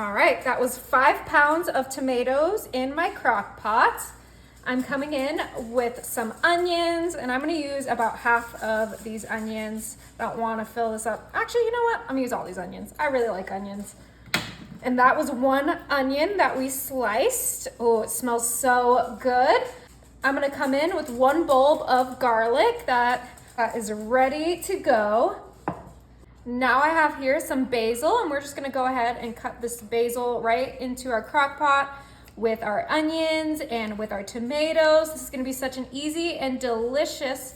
All right, that was 5 pounds of tomatoes in my crock pot. I'm coming in with some onions, and I'm gonna use about half of these onions. Don't wanna fill this up. Actually, you know what? I'm gonna use all these onions. I really like onions. And that was 1 onion that we sliced. Oh, it smells so good. I'm gonna come in with 1 bulb of garlic that is ready to go. Now I have here some basil, and we're just gonna go ahead and cut this basil right into our crock pot with our onions and with our tomatoes. This is gonna be such an easy and delicious,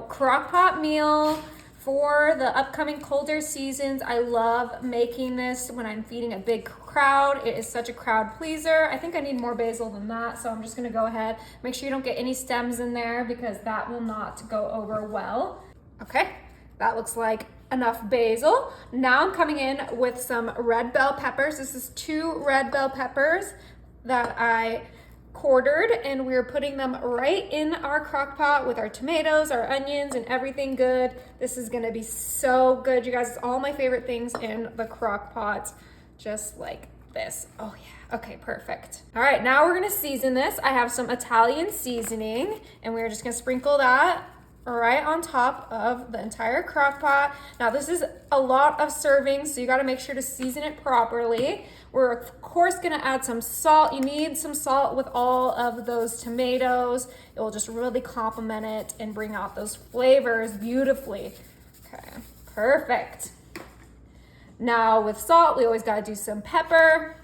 crock pot meal for the upcoming colder seasons. I love making this when I'm feeding a big crowd. It is such a crowd pleaser. I think I need more basil than that, so I'm just gonna go ahead. Make sure you don't get any stems in there because that will not go over well. Okay, that looks like enough basil. Now I'm coming in with some red bell peppers. This is 2 red bell peppers that I quartered, and we're putting them right in our crock pot with our tomatoes, our onions, and everything good. This is gonna be so good, you guys. It's all my favorite things in the crock pot, just like this. Oh yeah, okay, perfect. All right, now we're gonna season this. I have some Italian seasoning, and we're just gonna sprinkle that right on top of the entire crock pot. Now this is a lot of servings, so you gotta make sure to season it properly. We're of course gonna add some salt. You need some salt with all of those tomatoes. It will just really complement it and bring out those flavors beautifully. Okay, perfect. Now with salt, we always gotta do some pepper.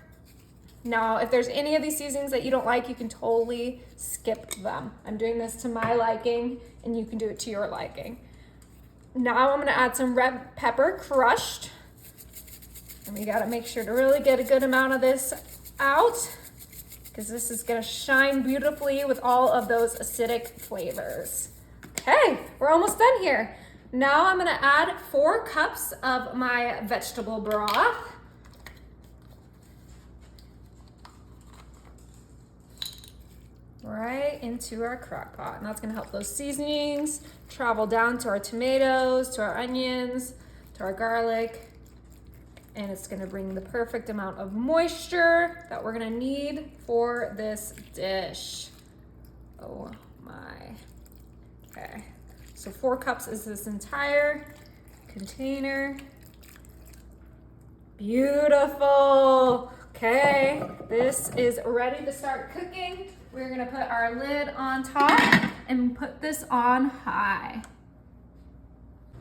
Now, if there's any of these seasonings that you don't like, you can totally skip them. I'm doing this to my liking, and you can do it to your liking. Now I'm gonna add some red pepper crushed. And we gotta make sure to really get a good amount of this out, because this is gonna shine beautifully with all of those acidic flavors. Okay, we're almost done here. Now I'm gonna add 4 cups of my vegetable broth. Right into our crock pot, and that's gonna help those seasonings travel down to our tomatoes, to our onions, to our garlic, and it's gonna bring the perfect amount of moisture that we're gonna need for this dish. Oh my. Okay, so 4 cups is this entire container. Beautiful. Okay, this is ready to start cooking. We're gonna put our lid on top and put this on high.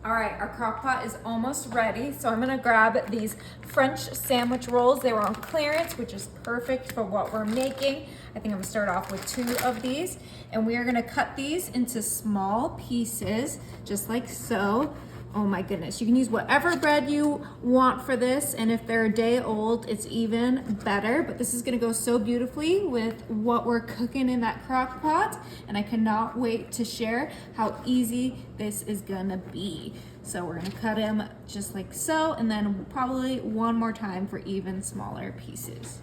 All right, our crock pot is almost ready, so I'm gonna grab these French sandwich rolls. They were on clearance, which is perfect for what we're making. I think I'm gonna start off with 2 of these, and we are gonna cut these into small pieces, just like so. Oh my goodness, you can use whatever bread you want for this, and if they're a day old, it's even better, but this is gonna go so beautifully with what we're cooking in that crock pot, and I cannot wait to share how easy this is gonna be. So we're gonna cut them just like so, and then probably 1 more time for even smaller pieces.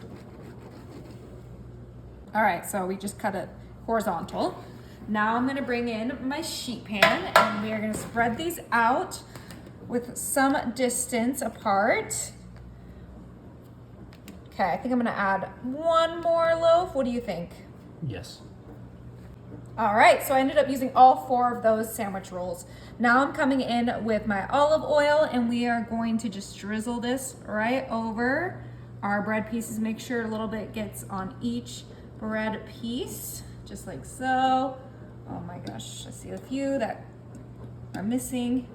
All right, so we just cut it horizontal. Now I'm gonna bring in my sheet pan, and we are gonna spread these out with some distance apart. Okay, I think I'm gonna add 1 more loaf. What do you think? Yes. All right, so I ended up using all 4 of those sandwich rolls. Now I'm coming in with my olive oil, and we are going to just drizzle this right over our bread pieces. Make sure a little bit gets on each bread piece, just like so. Oh my gosh, I see a few that are missing.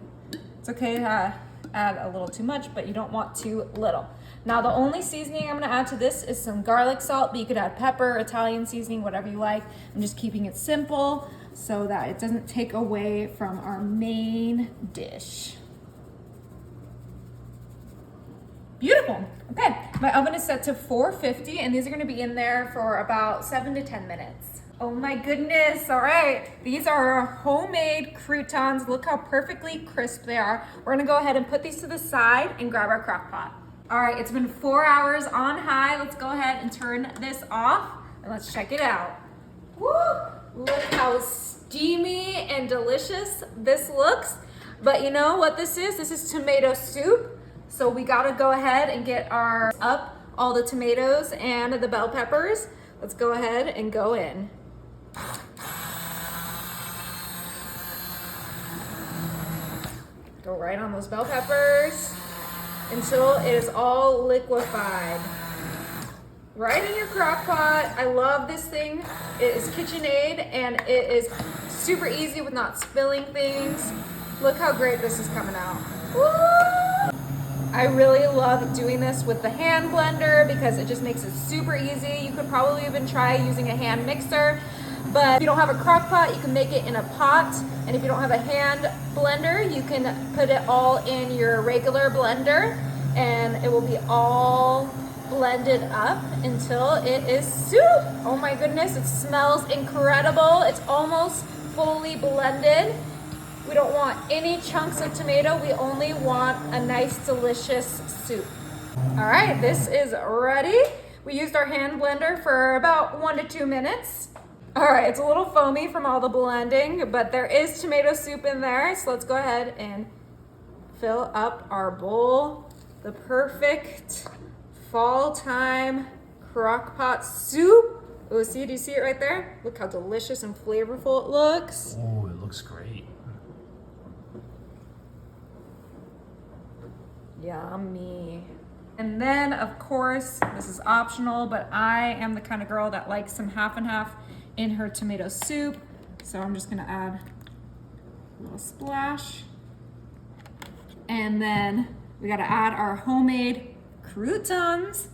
It's okay to add a little too much, but you don't want too little. Now the only seasoning I'm gonna add to this is some garlic salt, but you could add pepper, Italian seasoning, whatever you like. I'm just keeping it simple so that it doesn't take away from our main dish. Beautiful. Okay, my oven is set to 450, and these are gonna be in there for about 7 to 10 minutes. Oh my goodness, all right. These are our homemade croutons. Look how perfectly crisp they are. We're gonna go ahead and put these to the side and grab our crock pot. All right, it's been 4 hours on high. Let's go ahead and turn this off, and let's check it out. Woo! Look how steamy and delicious this looks. But you know what this is? This is tomato soup. So we gotta go ahead and get all the tomatoes and the bell peppers. Let's go ahead and go in. Go right on those bell peppers until it is all liquefied. Right in your crock pot. I love this thing. It is KitchenAid and it is super easy with not spilling things. Look how great this is coming out. Woo! I really love doing this with the hand blender because it just makes it super easy. You could probably even try using a hand mixer, but if you don't have a crock pot, you can make it in a pot. And if you don't have a hand blender, you can put it all in your regular blender and it will be all blended up until it is soup. Oh my goodness, it smells incredible. It's almost fully blended. We don't want any chunks of tomato. We only want a nice, delicious soup. All right, this is ready. We used our hand blender for about 1 to 2 minutes. All right, it's a little foamy from all the blending, but there is tomato soup in there. So let's go ahead and fill up our bowl. The perfect fall time crock pot soup. Oh, do you see it right there? Look how delicious and flavorful it looks. Oh, it looks great. Yummy. And then, of course, this is optional, but I am the kind of girl that likes some half and half in her tomato soup. So I'm just gonna add a little splash. And then we gotta add our homemade croutons.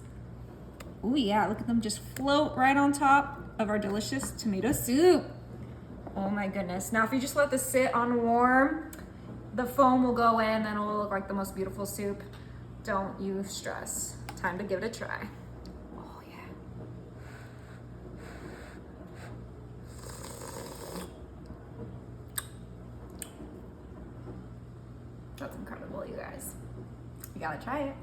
Oh yeah, look at them just float right on top of our delicious tomato soup. Oh my goodness. Now if you just let this sit on warm, the foam will go in and it will look like the most beautiful soup. Don't you stress. Time to give it a try. Oh yeah. That's incredible, you guys. You gotta try it.